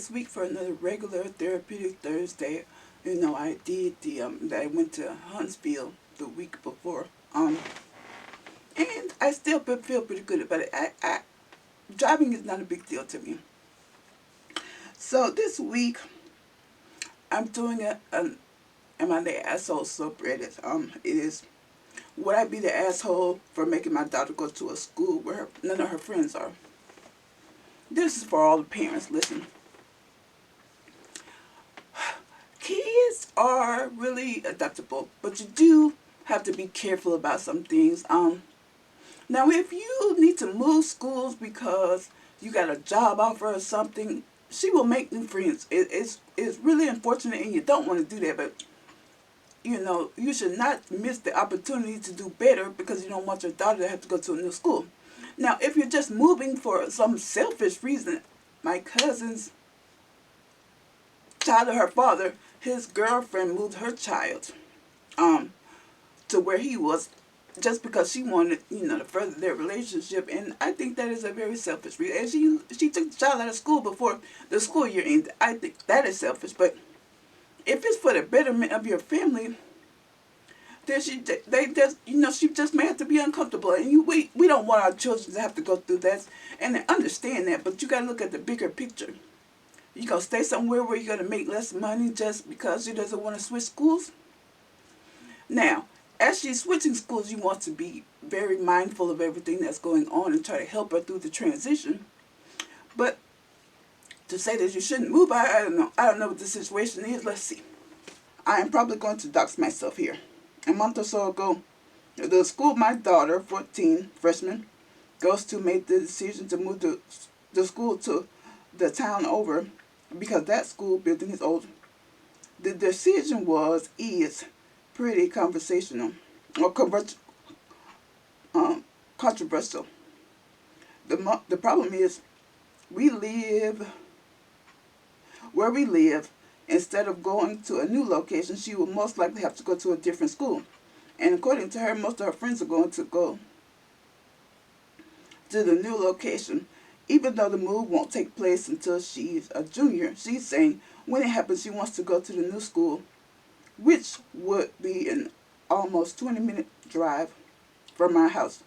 this week for another regular therapeutic Thursday. I did I went to Huntsville the week before. And I still feel pretty good about it. Driving is not a big deal to me. So this week I'm doing Am I the Asshole subreddit. It is, would I be the asshole for making my daughter go to a school where none of her friends are? This is for all the parents. Listen. Kids are really adaptable, but you do have to be careful about some things. Now if you need to move schools because you got a job offer or something, she will make new friends. It's really unfortunate, and you don't want to do that, but you should not miss the opportunity to do better because you don't want your daughter to have to go to a new school. Now, if you're just moving for some selfish reason, my cousin's child of her father, his girlfriend moved her child to where he was just because she wanted, to further their relationship. And I think that is a very selfish reason. And she took the child out of school before the school year ended. I think that is selfish. But if it's for the betterment of your family, then she just may have to be uncomfortable. And we don't want our children to have to go through that. And I understand that, but you got to look at the bigger picture. You gonna stay somewhere where you're gonna make less money just because she doesn't want to switch schools? Now, as she's switching schools, you want to be very mindful of everything that's going on and try to help her through the transition. But to say that you shouldn't move, I don't know. I don't know what the situation is. Let's see. I am probably going to dox myself here. A month or so ago, the school my daughter, 14, freshman, goes to made the decision to move the school to the town over because that school building is old. The decision is pretty conversational or controversial. The problem is we live where we live. Instead of going to a new location, she will most likely have to go to a different school. And according to her, most of her friends are going to go to the new location. Even though the move won't take place until she's a junior, she's saying when it happens, she wants to go to the new school, which would be an almost 20-minute drive from my house.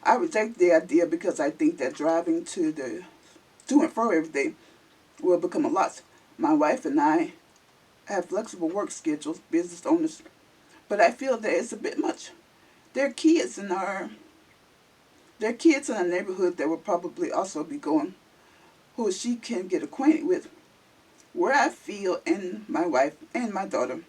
I reject the idea because I think that driving to and fro every day will become a lot. My wife and I have flexible work schedules, business owners, but I feel that it's a bit much. There are kids in our neighborhood that will probably also be going, who she can get acquainted with. Where I feel, and my wife and my daughter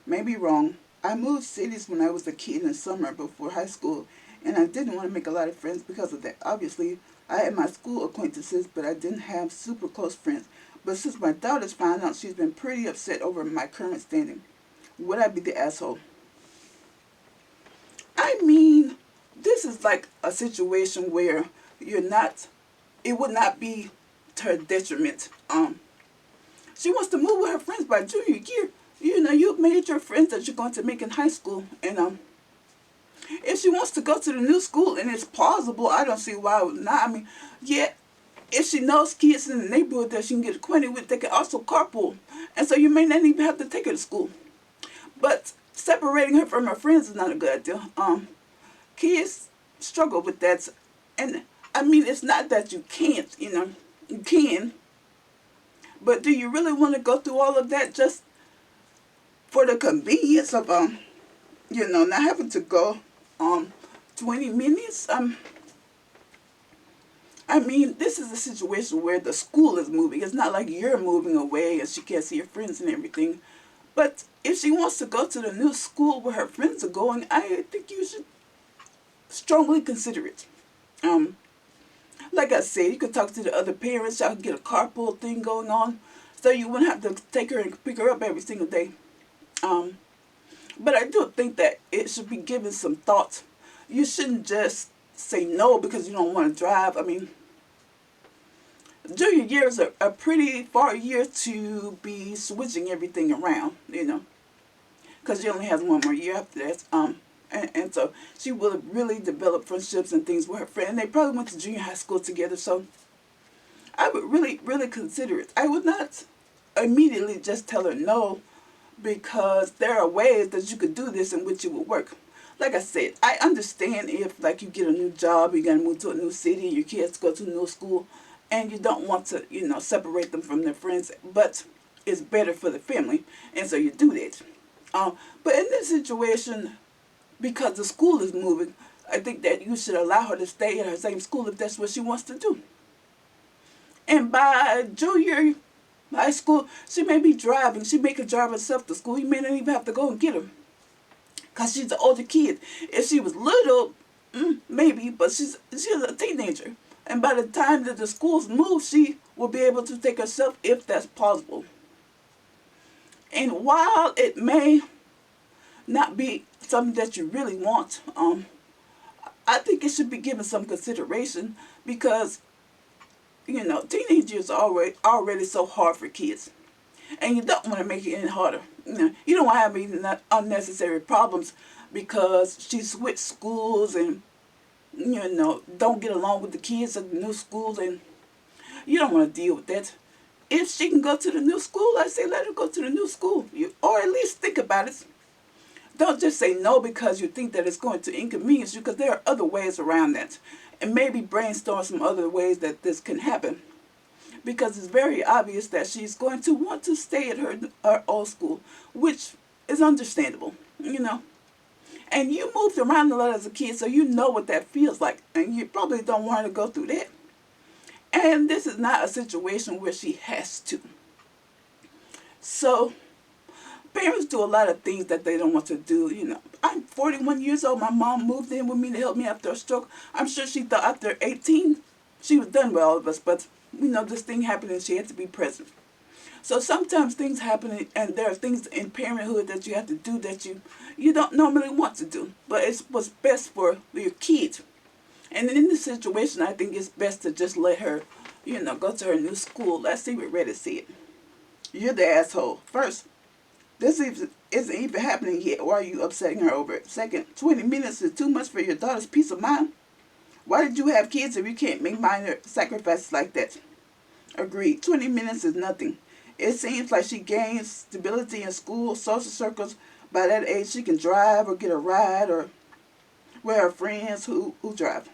may be wrong. I moved cities when I was a kid in summer before high school, and I didn't want to make a lot of friends because of that. Obviously, I had my school acquaintances, but I didn't have super close friends. But since my daughter's found out, she's been pretty upset over my current standing. Would I be the asshole? I mean, this is like a situation where it would not be to her detriment. She wants to move with her friends by junior year. You've made your friends that you're going to make in high school. And if she wants to go to the new school and it's plausible, I don't see why not. I mean, yeah, if she knows kids in the neighborhood that she can get acquainted with, they can also carpool. And so you may not even have to take her to school. But separating her from her friends is not a good idea. Kids struggle with that. And I mean, it's not that you can't, you can. But do you really want to go through all of that just for the convenience of, not having to go 20 minutes? I mean, this is a situation where the school is moving. It's not like you're moving away and she can't see her friends and everything. But if she wants to go to the new school where her friends are going, I think you should strongly consider it. Like I said, you could talk to the other parents. Y'all can get a carpool thing going on, so you wouldn't have to take her and pick her up every single day. But I do think that it should be given some thought. You shouldn't just say no because you don't want to drive. I mean, junior year is a pretty far year to be switching everything around, because she only has one more year after that. And so she will really develop friendships and things with her friend. And they probably went to junior high school together. So I would really, really consider it. I would not immediately just tell her no, because there are ways that you could do this in which it would work. Like I said, I understand if like you get a new job, you gotta move to a new city, your kids go to a new school, and you don't want to, separate them from their friends, but it's better for the family, and so you do that. But in this situation, because the school is moving, I think that you should allow her to stay at her same school if that's what she wants to do. And by junior high school, she may be driving. She may could drive herself to school. You may not even have to go and get her, because she's an older kid. If she was little, maybe, but she's a teenager. And by the time that the schools move, she will be able to take herself if that's possible. And while it may not be something that you really want, I think it should be given some consideration, because teenage years are already so hard for kids, and you don't want to make it any harder. You don't want to have any unnecessary problems because she switched schools and don't get along with the kids at the new schools, and you don't want to deal with that. If she can go to the new school, I say let her go to the new school, or at least think about it. Don't just say no because you think that it's going to inconvenience you, because there are other ways around that. And maybe brainstorm some other ways that this can happen. Because it's very obvious that she's going to want to stay at her old school, which is understandable. And you moved around a lot as a kid, so you know what that feels like. And you probably don't want her to go through that. And this is not a situation where she has to. So parents do a lot of things that they don't want to do. I'm 41 years old. My mom moved in with me to help me after a stroke. I'm sure she thought after 18, she was done with all of us. But, this thing happened and she had to be present. So sometimes things happen, and there are things in parenthood that you have to do that you don't normally want to do. But it's what's best for your kids. And in this situation, I think it's best to just let her, go to her new school. Let's see what Reddit said. You're the asshole. First, this isn't even happening yet. Why are you upsetting her over it? Second, 20 minutes is too much for your daughter's peace of mind. Why did you have kids if you can't make minor sacrifices like that? Agreed. 20 minutes is nothing. It seems like she gains stability in school, social circles. By that age, she can drive or get a ride or with her friends who drive.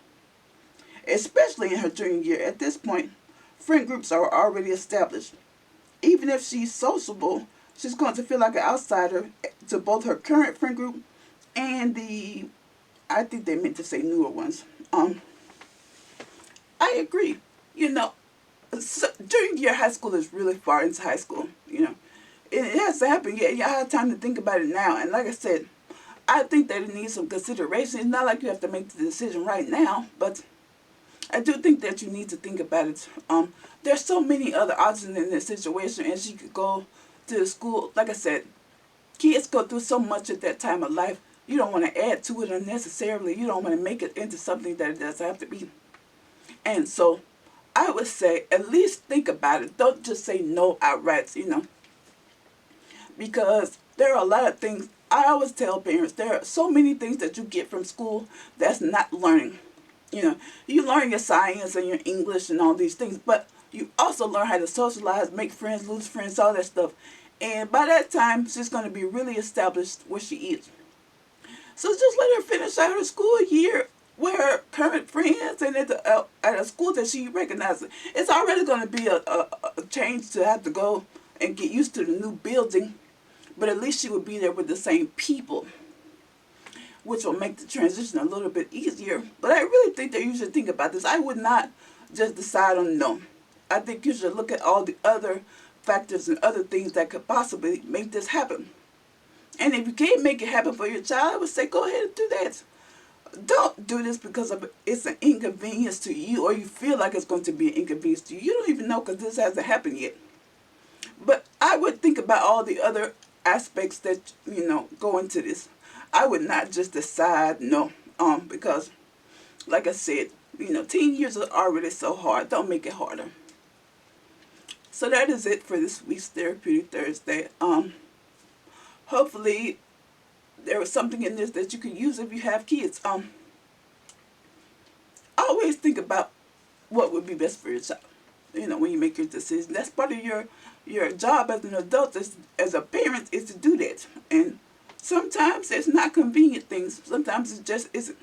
Especially in her junior year. At this point, friend groups are already established. Even if she's sociable, she's going to feel like an outsider to both her current friend group and I think they meant to say newer ones. I agree. Junior year high school is really far into high school. It has to happen. Yeah, you have time to think about it now. And like I said, I think that it needs some consideration. It's not like you have to make the decision right now, but I do think that you need to think about it. There's so many other options in this situation, and she could go to the school. Like I said, kids go through so much at that time of life. You don't want to add to it unnecessarily. You don't want to make it into something that it doesn't have to be. And so I would say at least think about it. Don't just say no outright, because there are a lot of things. I always tell parents there are so many things that you get from school that's not learning. You learn your science and your English and all these things, but you also learn how to socialize, make friends, lose friends, all that stuff. And by that time, she's going to be really established where she is. So just let her finish out her school year with her current friends and at a school that she recognizes. It's already going to be a change to have to go and get used to the new building, but at least she will be there with the same people, which will make the transition a little bit easier. But I really think that you should think about this. I would not just decide on no. I think you should look at all the other factors and other things that could possibly make this happen. And if you can't make it happen for your child, I would say go ahead and do that. Don't do this because it's an inconvenience to you, or you feel like it's going to be an inconvenience to you. You don't even know because this hasn't happened yet. But I would think about all the other aspects that, go into this. I would not just decide no, because, like I said, teen years are already so hard. Don't make it harder. So that is it for this week's Therapeutic Thursday. Hopefully there was something in this that you can use if you have kids. Always think about what would be best for your child. when you make your decision. That's part of your job as an adult, as a parent, is to do that. And sometimes it's not convenient things. Sometimes it just isn't.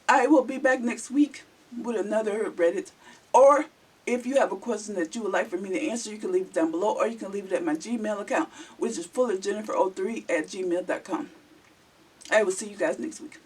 I will be back next week with another Reddit. Or if you have a question that you would like for me to answer, you can leave it down below, or you can leave it at my Gmail account, which is fullerjennifer03@gmail.com. I will see you guys next week.